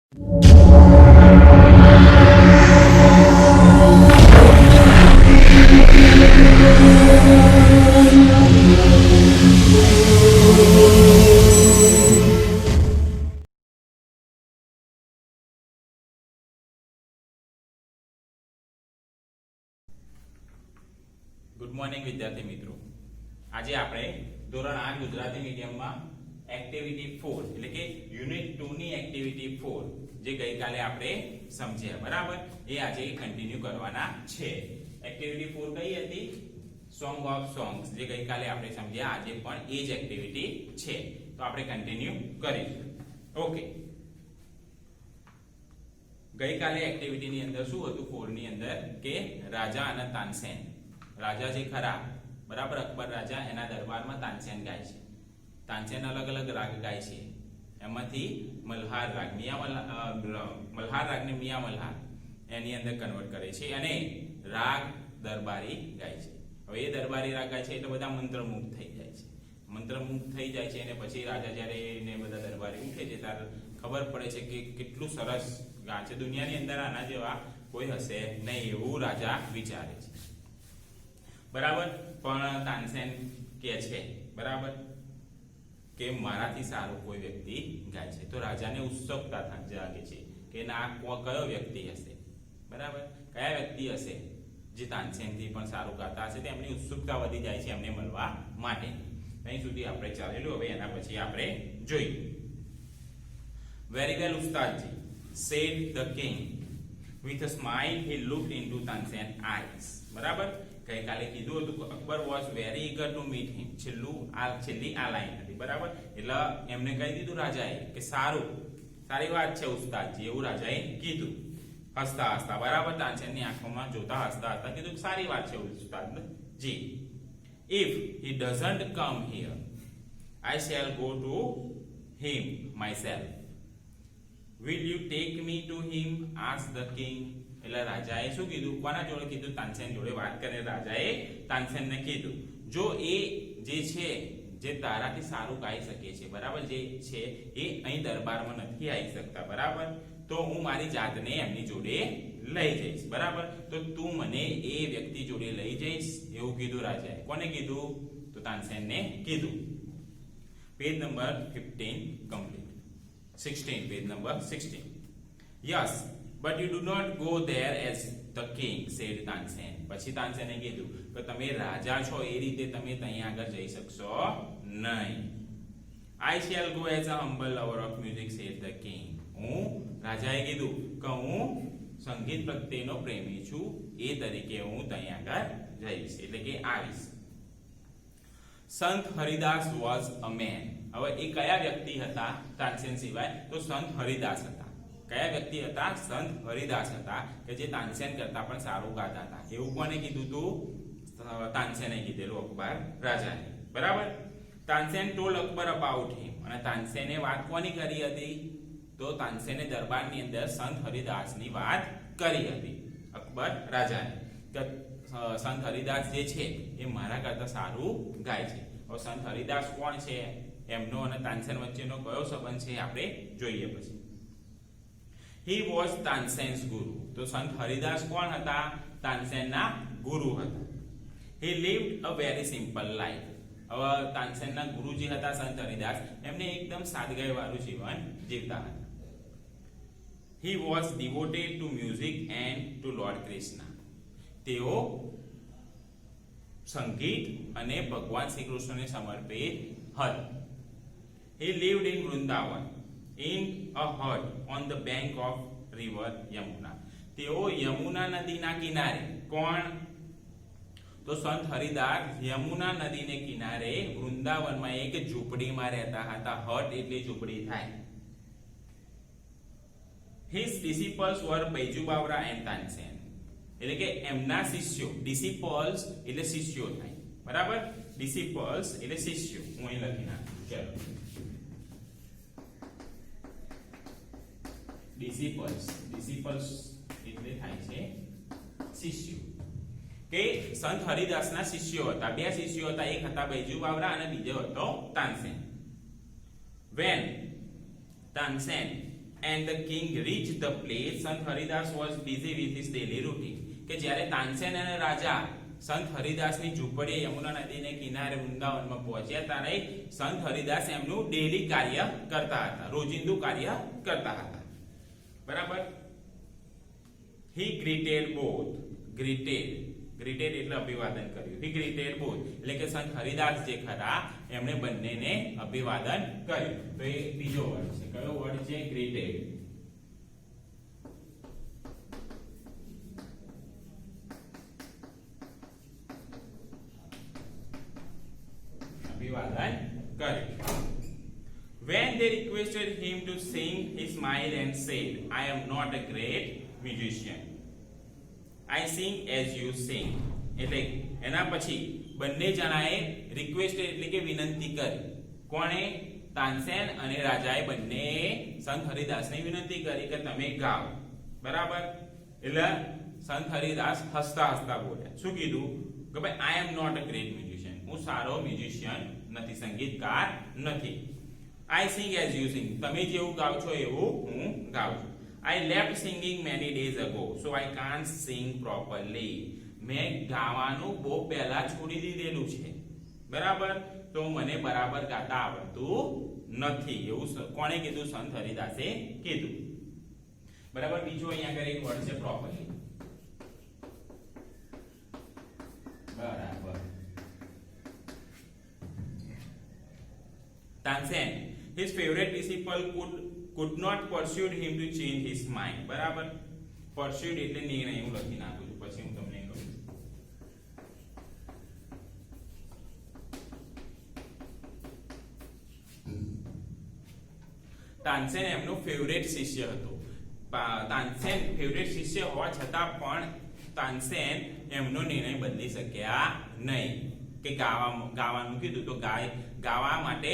Good morning વિદ્યાર્થી મિત્રો, આજે આપણે ધોરણ 8 ગુજરાતી મીડિયમમાં એક્ટિવિટી 4 એટલે કે યુનિટ 2 ની એક્ટિવિટી 4 જે ગઈકાલે આપણે સમજ્યા, બરાબર, એ આજે કન્ટિન્યુ કરવાના છે. એક્ટિવિટી 4 કઈ હતી? સોંગ ઓફ સોંગ્સ, જે ગઈકાલે આપણે સમજ્યા, આજે પણ એ જ એક્ટિવિટી છે. તો આપણે કન્ટિન્યુ કરીશું. ઓકે, ગઈકાલે એક્ટિવિટીની અંદર શું હતું? 4 ની અંદર કે રાજા અને તાનસેન, રાજા જે ખરા, બરાબર, અકબર રાજા, એના દરબારમાં તાનસેન ગાય છે. તાનસેન અલગ અલગ રાગ ગાય છે. એમાંથી મલ્હાર રાગ, મલ્હાર રાગને મિયા મલ્હાર એની અંદર કન્વર્ટ કરે છે અને રાગ દરબારી ગાય છે. હવે એ દરબારી રાગ ગાય છે એટલે બધા મંત્રમુગ્ધ થઈ જાય છે. મંત્રમુગ્ધ થઈ જાય છે અને પછી રાજા જ્યારે એને બધા દરબારી ઉઠે છે ત્યારે ખબર પડે છે કે કેટલું સરસ ગાય છે, દુનિયાની અંદર આના જેવા કોઈ હશે નહીં, એવું રાજા વિચારે છે. બરાબર, પણ તાનસેન કે છે, બરાબર, કે મારાથી સારું કોઈ વ્યક્તિ ગાય છે. તો રાજાને ઉત્સુકતા જાગે છે કે ના, કયો વ્યક્તિ હશે, બરાબર, કયા વ્યક્તિ હશે જે તાનસેનથી પણ સારું ગાતા હશે. તેમની ઉત્સુકતા વધી જાય છે એમને મળવા માટે. અહીં સુધી આપણે ચાલેલું. હવે એના પછી આપણે જોઈએ. વેરી વેલ ઉસ્તાદજી, said the king. With a smile he looked into Tansen's eyes. બરાબર, ગઈકાલે કીધું હતું Akbar was very eager to meet him. છેલ્લી આ લાઈન હતી, બરાબર. એટલે એમને કહી દીધું રાજાએ કે સારું, સારી વાત છે ઉસ્તાદજી, એવું રાજાએ કીધું હસતા હસતા, બરાબર. તાનસેનની આંખોમાં જોતા હસતા હસતા કીધું કે સારી વાત છે ઉસ્તાદજી. If he doesn't come here, I shall go to him myself. Will you take me to him? Asked the king. એટલે રાજાએ શું કીધું? કોના જોડે કીધું? તાનસેન જોડે વાત કરીને રાજાએ તાનસેનને કીધું, જો એ જે છે, જે તારાથી સારું ગાઈ શકે છે, બરાબર, જે છે એ અહીં દરબારમાં નથી આવી શકતા, બરાબર, તો હું મારી જાતને એમની જોડે લઈ જઈશ, બરાબર. તો તું મને એ વ્યક્તિ જોડે લઈ જઈશ, એવું કીધું રાજાએ. કોને કીધું? તો તાનસેનને કીધું. Page number 15 complete. 16, page number 16. Yes, but you do not go there as the king, said Tansen. પછી તાનસેને કીધું કે તમે રાજા છો એ રીતે તમે ત્યાં આગળ જઈ શકશો નહીં. I shall go as a humble lover of music, said the king. હું, રાજાએ કીધું કે હું સંગીત પ્રત્યેનો પ્રેમી છું, એ તરીકે હું ત્યાં આગળ જઈશ, એટલે કે આવીશ. સંત હરિદાસ was a man. હવે એ કયા વ્યક્તિ હતા તાનસેન સિવાય? તો સંત હરિદાસ હતા. કયા વ્યક્તિ હતા? સંત હરિદાસ હતા, કે જે તાનસેન કરતા પણ સારું ગાતા હતા. એવું કોને કીધું તું? તાનસેને કીધેલું અકબર રાજાને, બરાબર. Tansen told Akbar about him. અને તાનસેને વાત કોની કરી હતી? તો તાનસેને દરબારની અંદર સંત હરિદાસની વાત કરી હતી અકબર રાજાને, કે સંત હરિદાસ જે છે એ મારા કરતા સારું ગાય છે. હવે સંત હરિદાસ કોણ છે, એમનો અને તાનસેન વચ્ચેનો કયો સંબંધ છે આપણે જોઈએ પછી. He was Tansen's guru. તો સંત હરિદાસ કોણ હતા? તાનસેનના ગુરુ હતા. He lived a very simple life. હવે તાનસેનના ગુરુજી હતા સંત હરિદાસ, એમને એકદમ સાદગાઈ વાળું જીવન જીવતા હતા. He was devoted to music and to Lord Krishna. તેઓ સંગીત અને ભગવાન શ્રી કૃષ્ણને સમર્પિત હતા. He lived in Vrindavan in a hut on the bank of river Yamuna. તેઓ યમુના નદીના કિનારે, કોણ? તો સંત હરિદાસ યમુના નદીને કિનારે વૃંદાવનમાં એક ઝૂંપડીમાં રહેતા હતા. હટ એટલે ઝૂંપડી થાય. His disciples were Baiju Bawra and Tansen. એટલે કે એમના શિષ્યો, ડિસિપલ્સ એટલે શિષ્યો થાય, બરાબર. ડિસિપલ્સ એટલે શિષ્યો. હું અહીં લખી નાખું, ચાલો. ડિસિપલ્સ એટલે થાય છે શિષ્યો. કે સંત હરિદાસના શિષ્યો હતા. બે શિષ્યો હતા, એક હતા બૈજુ બાવરા અને બીજો હતો Tansen. When Tansen and the king reached the place, Sant Haridas was busy with his daily routine. કે જ્યારે તાનસેન અને રાજા સંત હરિદાસની ઝૂંપડીએ યમુના નદીને કિનારે વૃંદાવનમાં પહોંચ્યા ત્યારે સંત હરિદાસ એમનું ડેલી કાર્ય કરતા હતા, રોજિંદુ કાર્ય કરતા હતા. બરાબર. he greeted both. greeted એટલે અભિવાદન કર્યું. he greeted both એટલે કે સંત હરિદાસ જે ખરા એમણે બંનેને અભિવાદન કર્યું. તો એ બીજો વર્ડ છે. કયો વર્ડ છે? greeted. અભિવાદન કર્યું. when they requested him to sing, he smiled and said, I am not a great musician. I sing as you sing. એટલે એના પછી બંને જણાએ રિક્વેસ્ટ એટલે કે વિનંતી કરી. કોણે? તાનસેન અને રાજાએ બંને સંત હરિદાસને વિનંતી કરી કે તમે ગાઓ. બરાબર. એટલે સંત હરિદાસ હસતા હસતા બોલ્યા. શું કીધું? કે ભાઈ I am not a great musician. હું સારો મ્યુઝિશિયન નથી, સંગીતકાર નથી. I sing as you sing. તમે જેવું ગાવ છો એવું હું ગાઉં છું. I left singing many days ago, so I can't sing properly. મેં ગાવાનું બહુ પહેલા છોડી દીધેલું છે. બરાબર. તો મને બરાબર ગાતા આવડતું નથી. એવું કોણે કીધું? સંત હરિદાસે કીધું. બરાબર. બીજો અહીંયા આગળ એક વર્ડ છે properly. બરાબર. Tansen, his favorite disciple could not pursue him to change his mind. બરાબર. pursued એટલે નિર્ણય. હું લખી નાખું છું, પછી હું તમને કહું. તાનસેન એમનો ફેવરેટ શિષ્ય હતો. તાનસેન ફેવરેટ શિષ્ય હોવા છતાં પણ તાનસેન એમનો નિર્ણય બદલી શક્યા નહીં. કે ગાવાનું કીધું તો ગાવા માટે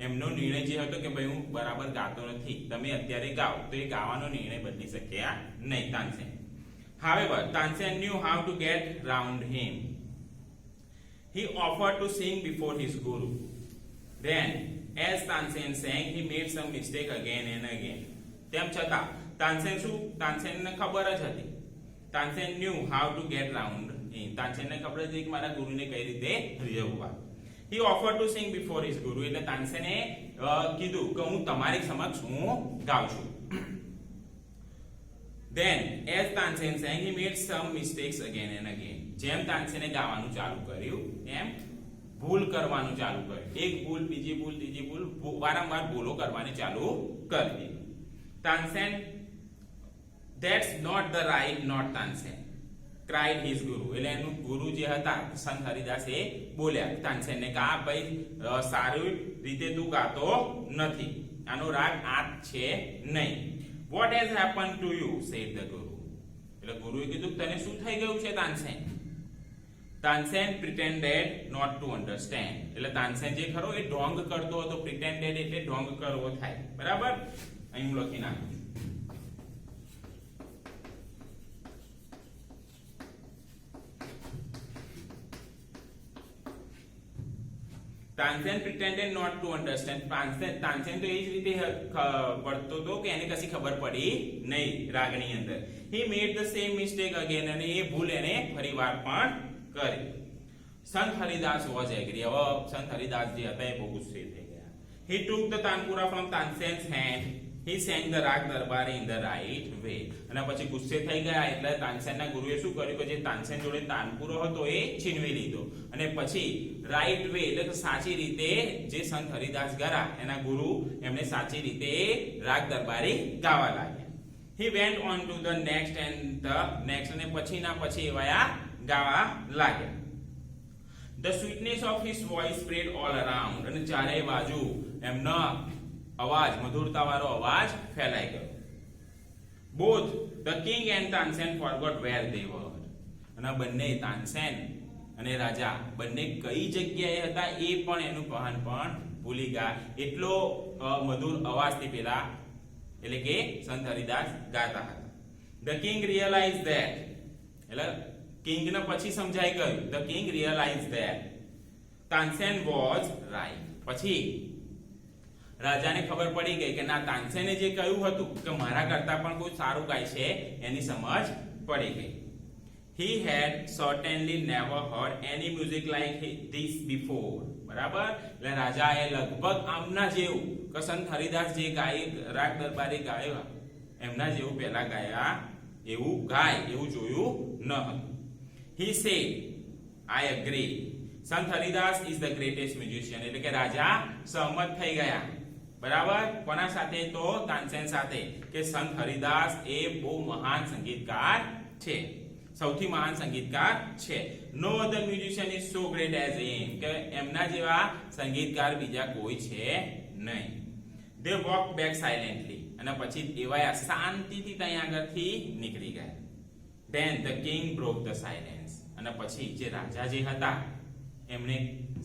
એમનો નિર્ણય જે હતો કે ભાઈ હું બરાબર ગાતો નથી, તમે અત્યારે ગાઓ. તો એ ગાવાનો નિર્ણય બદલી શક્યા નહીં Tansen. However, Tansen knew how to get round him. He offered to sing before his guru. Then, as Tansen sang, he made some mistake again and again. તેમ છતાં તાનસેનને ખબર જ હતી. Tansen knew how to get round him. તાનસેનને ખબર હતી કે મારા ગુરુને કઈ રીતે રીઝવવા. He offered to sing before his guru. એટલે તાનસેને કીધું કે હું તમારી સમક્ષ હું ગાઉં છું. Then, as Tansen sang, he made some mistakes again and again. જેમ તાનસેને ગાવાનું ચાલુ કર્યું એમ ભૂલ કરવાનું ચાલુ કર્યું. એક ભૂલ, બીજી ભૂલ, ત્રીજી ભૂલ, વારંવાર ભૂલો કરવાની ચાલુ કરી દીધી. Tansen, that's not the right note, Tansen, cried his guru. એટલે એનું ગુરુ જે હતા સંત હરિદાસ એ બોલ્યા તાનસેનને કે આ ભાઈ સારી રીતે તું ગાતો નથી, આનો રાગ આ છે નહીં. What has happened to you? said the guru. એટલે ગુરુએ કીધું તને શું થઈ ગયું છે Tansen? Tansen pretended not to understand. એટલે તાનસેન જે ખરો એ ઢોંગ કરતો હતો. pretended એટલે ઢોંગ કરવો થાય. બરાબર. અહીં હું લખી નાખું. Tansen pretended not to understand. Tansen તો એ જ રીતે પડતો હતો કે એને કશી ખબર પડી નહીં રાગની અંદર. He made the same mistake again. અને એ ભૂલ એને ફરીવાર પણ કરી. સંત હરિદાસ was angry. હવે સંત હરિદાસ જે હતા એ બહુ ગુસ્સે થઈ ગયા. He took the tanpura from Tansen's hand. He sang the rag darbari in the right way. અને પછી ગુસ્સે થઈ ગયા એટલે તાનસેનના ગુરુએ શું કર્યું કે જે તાનસેન જોડે તાનપુરો હતો એ છીનવી લીધો અને પછી રાઈટ વે એટલે કે સાચી રીતે જે સંત હરિદાસ ગારા એના ગુરુ એમને સાચી રીતે રાગ દરબારી ગાવા લાગ્યા. He went on to the next and the next. અને પછીના પછી એવા ગાવા લાગ્યા. The sweetness of his voice spread all around. અને ચારે બાજુ એમનો અવાજ, મધુરતાવાળો અવાજ ફેલાઈ ગયો. Both the king and Tansen forgot where they were. અને બંને તાનસેન અને રાજા બંને કઈ જગ્યાએ હતા એ પણ એનું ભાન પણ ભૂલી ગયા. એટલો મધુર અવાજથી પેલા એટલે કે સંત હરિદાસ ગાતા હતા. The king realized that. એટલે કિંગને પછી સમજાઈ ગયું. The king realized that Tansen was right. પછી રાજાને ખબર પડી ગઈ કે ના તાનસેને જે કહ્યું હતું કે મારા કરતા પણ કોઈ સારું ગાય છે એની સમજ પડી ગઈ. He had certainly never heard any music like this before. બરાબર, એટલે રાજાએ લગભગ આમના જેવું કે સંત હરિદાસ જે રાગ દરબારી ગાયા એમના જેવું પહેલા ગાયા એવું જોયું ન હતું. He said, I agree. સંત Haridas is the greatest musician. એટલે કે રાજા સહમત થઈ ગયા. બરાબર, કોના સાથે? તો તાનસેન સાથે, કે સંત હરિદાસ એ બહુ મહાન સંગીતકાર છે, સૌથી મહાન સંગીતકાર છે. No other musician is so great as him, કે એમના જેવા સંગીતકાર બીજા કોઈ છે નહીં. They walked back silently. અને પછી એવા શાંતિથી ત્યાં આગળથી નીકળી ગયા. Then the king broke the silence. અને પછી જે રાજા જે હતા એમણે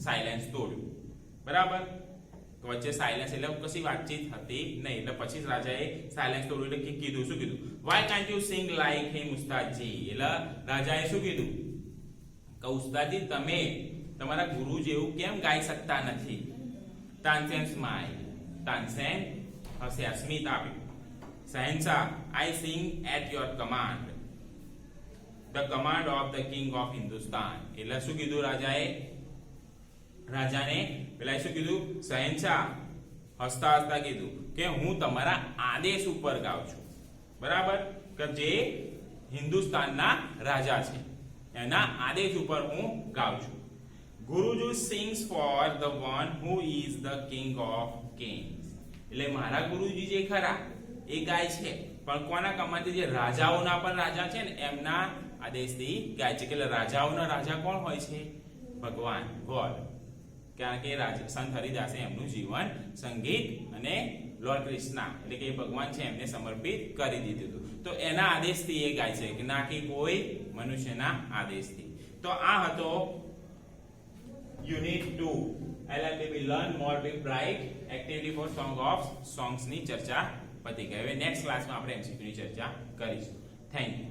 સાયલેન્સ તોડ્યું. બરાબર, વચ્ચે સાયલેન્સ એટલે કશી વાતચીત હતી નહીં, એટલે પછી રાજાએ સાયલેન્સ તોડ્યું. એટલે કીધું, શું કીધું? Why can't you sing like him, ઉસ્તાદજી? એટલે રાજાએ શું કીધું કે ઉસ્તાદજી તમે તમારા ગુરુ જેવું કેમ ગાઈ શકતા નથી? તાનસેન સ્માઇલ. તાનસેન હસ્યા, સ્મિત આપ્યું. શહેનશાહ, I sing at your command, the command of the king of Hindustan. એટલે શું કીધું રાજાને પેલા શું કીધું? શહેનશાહ હસતા હસતા કીધું કે હું તમારા આદેશ ઉપર ગાઉં છું. બરાબર, કે જે હિન્દુસ્તાનના રાજા છે એના આદેશ ઉપર હું ગાઉં છું. ગુરુજી sings for the one who is the king of kings. એટલે મારા ગુરુજી જે ખરા એ ગાય છે, પણ કોના કમાન્ડથી? જે રાજાઓના પણ રાજા છે ને એમના આદેશથી ગાય છે. એટલે રાજાઓના રાજા કોણ હોય છે? ભગવાન, ગોડ. કારણ કે સંત હરિદાસે એમનું જીવન સંગીત અને લોર્ડ કૃષ્ણ એટલે કે ભગવાન છે એમને સમર્પિત કરી દીધું હતું. તો એના આદેશથી એ ગાય છે, કે ના કે કોઈ મનુષ્યના આદેશથી. તો આ હતો યુનિટ 2 LLB લર્ન મોર બી બ્રાઇટ એક્ટિવિટી ફોર સોંગ્સ ની ચર્ચા પતી ગઈ. હવે નેક્સ્ટ ક્લાસમાં આપણે MCQ ની ચર્ચા કરીશું. Thank you.